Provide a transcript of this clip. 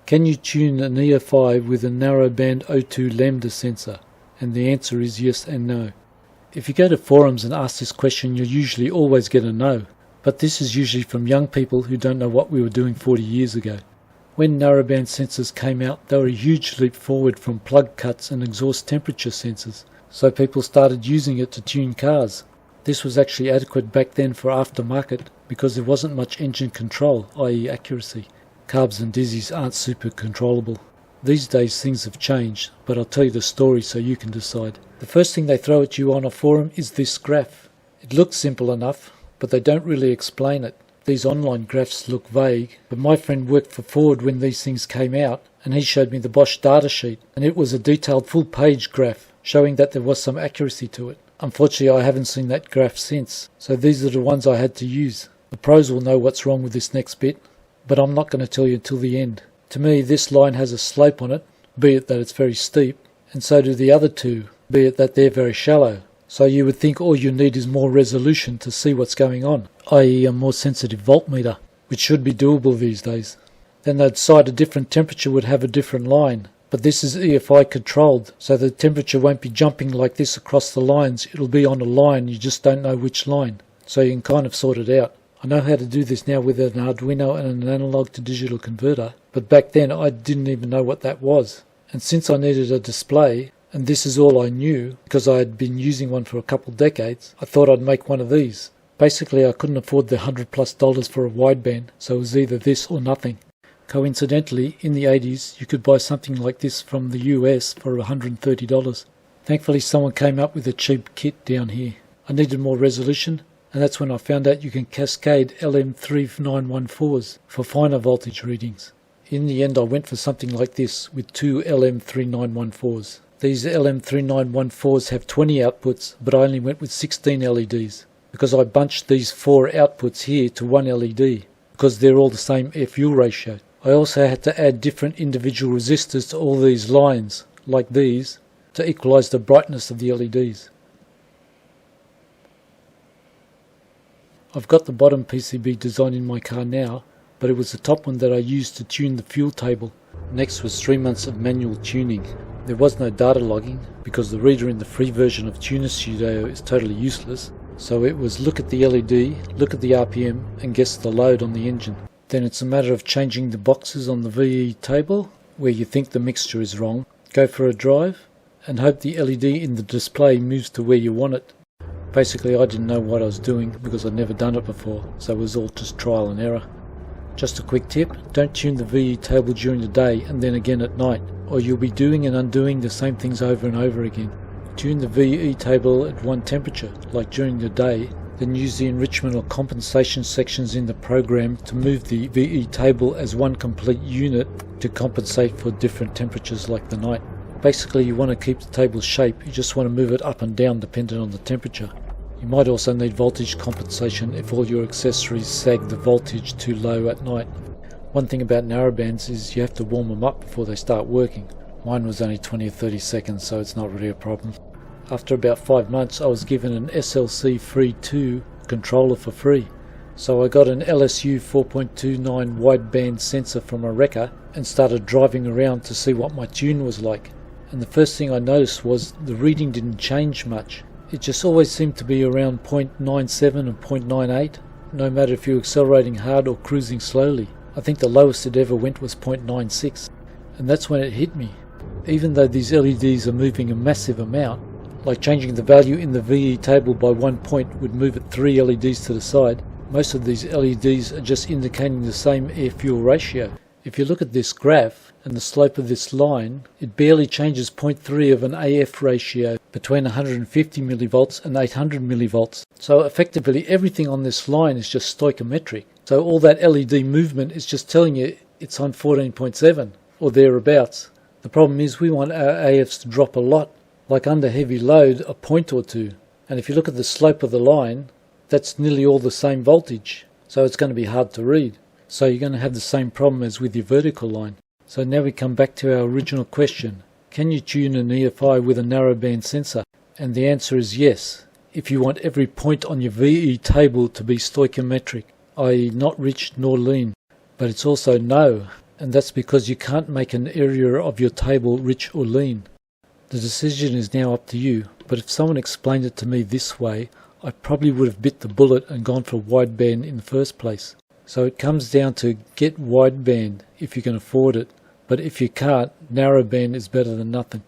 Can you tune an EFI with a narrowband O2 Lambda sensor? And the answer is yes and no. If you go to forums and ask this question, you'll usually always get a no. But this is usually from young people who don't know what we were doing 40 years ago. When narrowband sensors came out, they were a huge leap forward from plug cuts and exhaust temperature sensors. So people started using it to tune cars. This was actually adequate back then for aftermarket because there wasn't much engine control, i.e. accuracy. Carbs and dizzies aren't super controllable. These days things have changed, but I'll tell you the story so you can decide. The first thing they throw at you on a forum is this graph. It looks simple enough, but they don't really explain it. These online graphs look vague, but my friend worked for Ford when these things came out, and he showed me the Bosch datasheet, and it was a detailed full-page graph showing that there was some accuracy to it. Unfortunately, I haven't seen that graph since, so these are the ones I had to use. The pros will know what's wrong with this next bit, but I'm not going to tell you until the end. To me, this line has a slope on it, be it that it's very steep, and so do the other two, be it that they're very shallow. So you would think all you need is more resolution to see what's going on, i.e. a more sensitive voltmeter, which should be doable these days. Then they'd decide a different temperature would have a different line. But this is EFI controlled, so the temperature won't be jumping like this across the lines. It'll be on a line, you just don't know which line. So you can kind of sort it out. I know how to do this now with an Arduino and an analog to digital converter, but back then I didn't even know what that was. And since I needed a display, and this is all I knew, because I had been using one for a couple decades, I thought I'd make one of these. Basically I couldn't afford the $100+ for a wideband, so it was either this or nothing. Coincidentally, in the 80s, you could buy something like this from the US for $130. Thankfully, someone came up with a cheap kit down here. I needed more resolution, and that's when I found out you can cascade LM3914s for finer voltage readings. In the end, I went for something like this with two LM3914s. These LM3914s have 20 outputs, but I only went with 16 LEDs, because I bunched these 4 outputs here to one LED, because they're all the same air-fuel ratio. I also had to add different individual resistors to all these lines, like these, to equalize the brightness of the LEDs. I've got the bottom PCB design in my car now, but it was the top one that I used to tune the fuel table. Next was 3 months of manual tuning. There was no data logging, because the reader in the free version of Tuner Studio is totally useless, so it was look at the LED, look at the RPM, and guess the load on the engine. Then it's a matter of changing the boxes on the VE table, where you think the mixture is wrong, go for a drive, and hope the LED in the display moves to where you want it. Basically I didn't know what I was doing because I'd never done it before, so it was all just trial and error. Just a quick tip, don't tune the VE table during the day and then again at night, or you'll be doing and undoing the same things over and over again. Tune the VE table at one temperature, like during the day, then use the enrichment or compensation sections in the program to move the VE table as one complete unit to compensate for different temperatures like the night. Basically you want to keep the table's shape, you just want to move it up and down depending on the temperature. You might also need voltage compensation if all your accessories sag the voltage too low at night. One thing about narrowbands is you have to warm them up before they start working. Mine was only 20 or 30 seconds, so it's not really a problem. After about 5 months I was given an SLC Free 2 controller for free. So I got an LSU 4.29 wideband sensor from a wrecker and started driving around to see what my tune was like. And the first thing I noticed was the reading didn't change much. It just always seemed to be around 0.97 and 0.98, no matter if you're accelerating hard or cruising slowly. I think the lowest it ever went was 0.96. And that's when it hit me. Even though these LEDs are moving a massive amount, like changing the value in the VE table by 1 point would move it 3 LEDs to the side, most of these LEDs are just indicating the same air-fuel ratio. If you look at this graph and the slope of this line, it barely changes 0.3 of an AF ratio between 150 millivolts and 800 millivolts. So effectively everything on this line is just stoichiometric. So all that LED movement is just telling you it's on 14.7 or thereabouts. The problem is we want our AFs to drop a lot, like under heavy load a point or two. And if you look at the slope of the line, that's nearly all the same voltage. So it's going to be hard to read. So you're going to have the same problem as with your vertical line. So now we come back to our original question. Can you tune an EFI with a narrowband sensor? And the answer is yes, if you want every point on your VE table to be stoichiometric, i.e. not rich nor lean. But it's also no, and that's because you can't make an area of your table rich or lean. The decision is now up to you, but if someone explained it to me this way, I probably would have bit the bullet and gone for wideband in the first place. So it comes down to get wideband if you can afford it, but if you can't, narrowband is better than nothing.